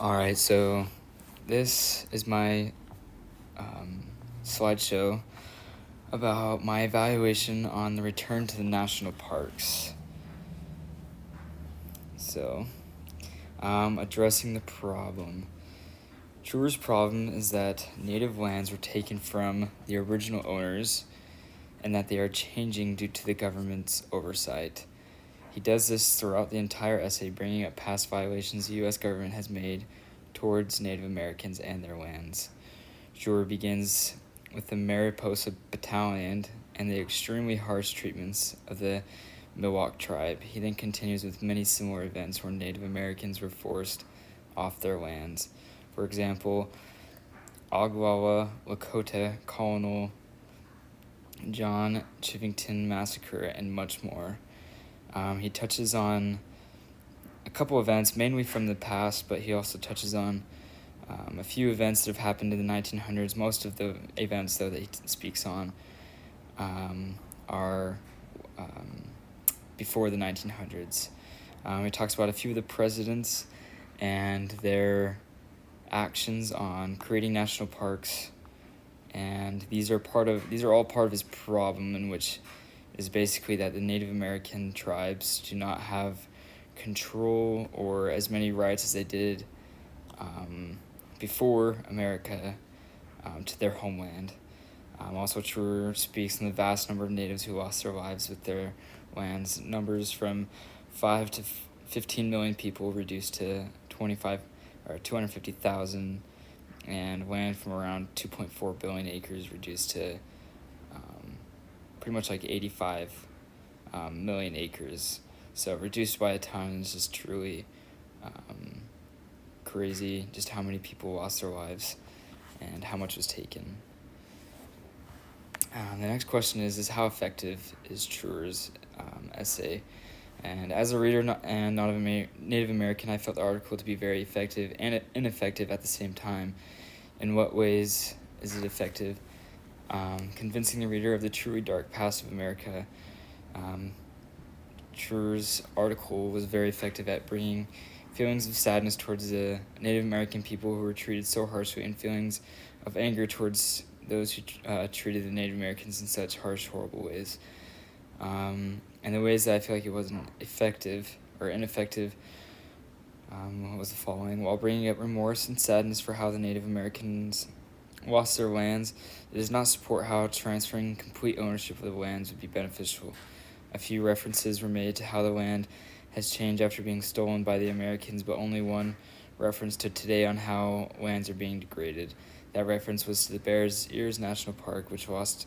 Alright, so this is my slideshow about my evaluation on the return to the national parks. So, addressing the problem. Truer's problem is that native lands were taken from the original owners and that they are changing due to the government's oversight. He does this throughout the entire essay, bringing up past violations the U.S. government has made towards Native Americans and their lands. Truer begins with the Mariposa Battalion and the extremely harsh treatments of the Miwok tribe. He then continues with many similar events where Native Americans were forced off their lands. For example, Ogallala Lakota Colonel John Chivington Massacre and much more. He touches on a couple events, mainly from the past, but he also touches on a few events that have happened in the 1900s. Most of the events, though, that he speaks on are before the 1900s. He talks about a few of the presidents and their actions on creating national parks, and these are all part of his problem, in which is basically that the Native American tribes do not have control or as many rights as they did before America to their homeland. Also, Truer speaks on the vast number of natives who lost their lives with their lands. Numbers from 5 to 15 million people reduced to 250,000, and land from around 2.4 billion acres reduced to pretty much like 85 million acres. So reduced by a ton is just truly crazy, just how many people lost their lives and how much was taken. The next question is how effective is Truer's essay? And as a reader and not a Native American, I felt the article to be very effective and ineffective at the same time. In what ways is it effective? Convincing the reader of the truly dark past of America. Truer's article was very effective at bringing feelings of sadness towards the Native American people who were treated so harshly, and feelings of anger towards those who treated the Native Americans in such harsh, horrible ways. And the ways that I feel like it wasn't effective or ineffective was the following. While bringing up remorse and sadness for how the Native Americans lost their lands, it does not support how transferring complete ownership of the lands would be beneficial. A few references were made to how the land has changed after being stolen by the Americans, but only one reference to today on how lands are being degraded. That reference was to the Bears Ears National Park, which lost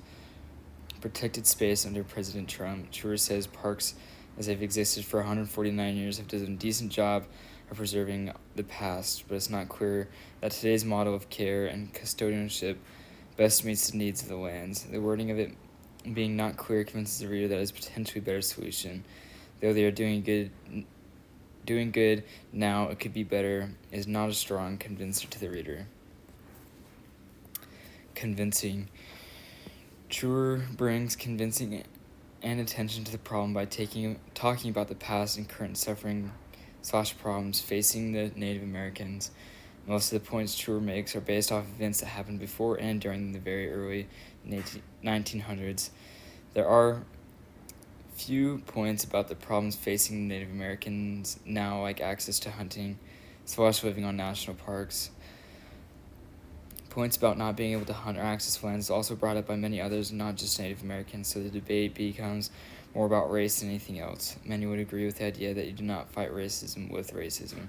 protected space under President Trump. Truer says parks, as they've existed for 149 years, have done a decent job of preserving the past, but it's not clear that today's model of care and custodianship best meets the needs of the lands. The wording of it being not clear convinces the reader that it's potentially a better solution. Though they are doing good now, it could be better, is not a strong convincer to the reader. Convincing. Truer brings convincing and attention to the problem by talking about the past and current suffering / problems facing the Native Americans. Most of the points Truer makes are based off events that happened before and during the very early 1900s. There are few points about the problems facing Native Americans now, like access to hunting / living on national parks. Points about not being able to hunt or access lands is also brought up by many others, not just Native Americans, so the debate becomes more about race than anything else. Many would agree with the idea that you do not fight racism with racism.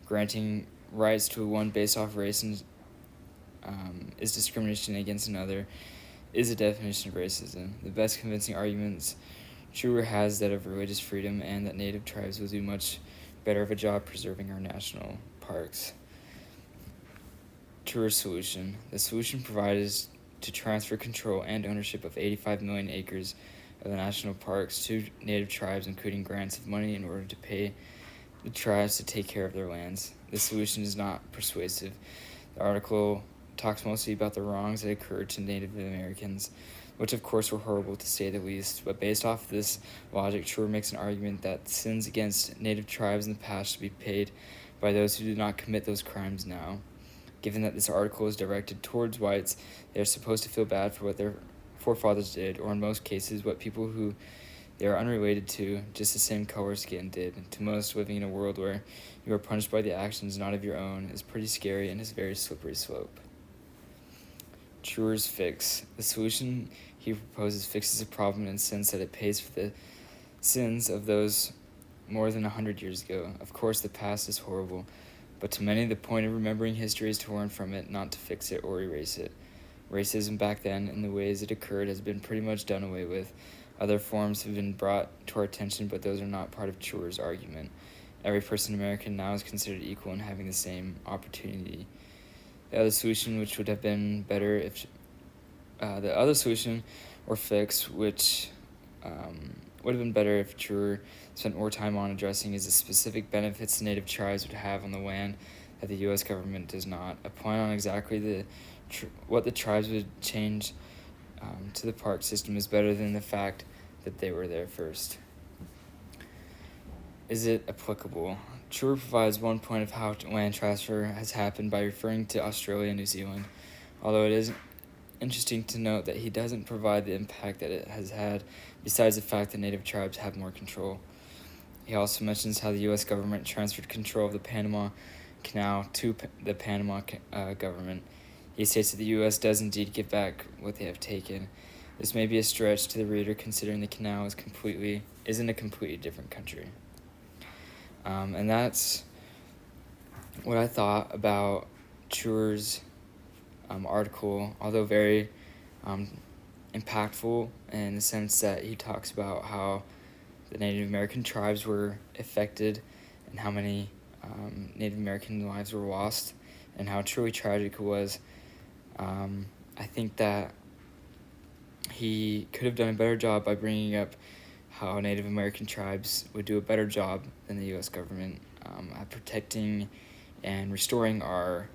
Granting rights to one based off race is discrimination against another is a definition of racism. The best convincing arguments Truer has that of religious freedom and that Native tribes will do much better of a job preserving our national parks. Truer's solution. The solution provided is to transfer control and ownership of 85 million acres of the national parks to Native tribes, including grants of money in order to pay the tribes to take care of their lands. This solution is not persuasive. The article talks mostly about the wrongs that occurred to Native Americans, which of course were horrible to say the least, but based off this logic, Truer makes an argument that sins against Native tribes in the past should be paid by those who did not commit those crimes now. Given that this article is directed towards whites, they are supposed to feel bad for what their forefathers did, or in most cases, what people who they are unrelated to, just the same color skin, did. To most, living in a world where you are punished by the actions not of your own is pretty scary and is a very slippery slope. Truer's fix. The solution he proposes fixes a problem in the sense that it pays for the sins of those more than 100 years ago. Of course, the past is horrible, but to many, the point of remembering history is to learn from it, not to fix it or erase it. Racism back then, in the ways it occurred, has been pretty much done away with. Other forms have been brought to our attention, but those are not part of Truer's argument. Every person in America now is considered equal and having the same opportunity. The other solution, which would have been better if the other solution or fix, which would have been better if Truer spent more time on addressing, is the specific benefits the native tribes would have on the land that the U.S. government does not. A point on exactly what the tribes would change to the park system is better than the fact that they were there first. Is it applicable? Truer provides one point of how land transfer has happened by referring to Australia and New Zealand, although it is interesting to note that he doesn't provide the impact that it has had, besides the fact that native tribes have more control. He also mentions how the U.S. government transferred control of the Panama Canal to the Panama government. He states that the U.S. does indeed give back what they have taken. This may be a stretch to the reader, considering the canal is in a completely different country. And that's what I thought about Truer's article, although very impactful in the sense that he talks about how the Native American tribes were affected and how many Native American lives were lost and how truly tragic it was. I think that he could have done a better job by bringing up how Native American tribes would do a better job than the U.S. government at protecting and restoring our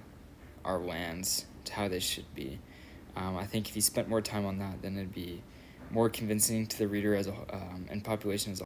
lands to how they should be. I think if he spent more time on that, then it'd be more convincing to the reader and population as a whole.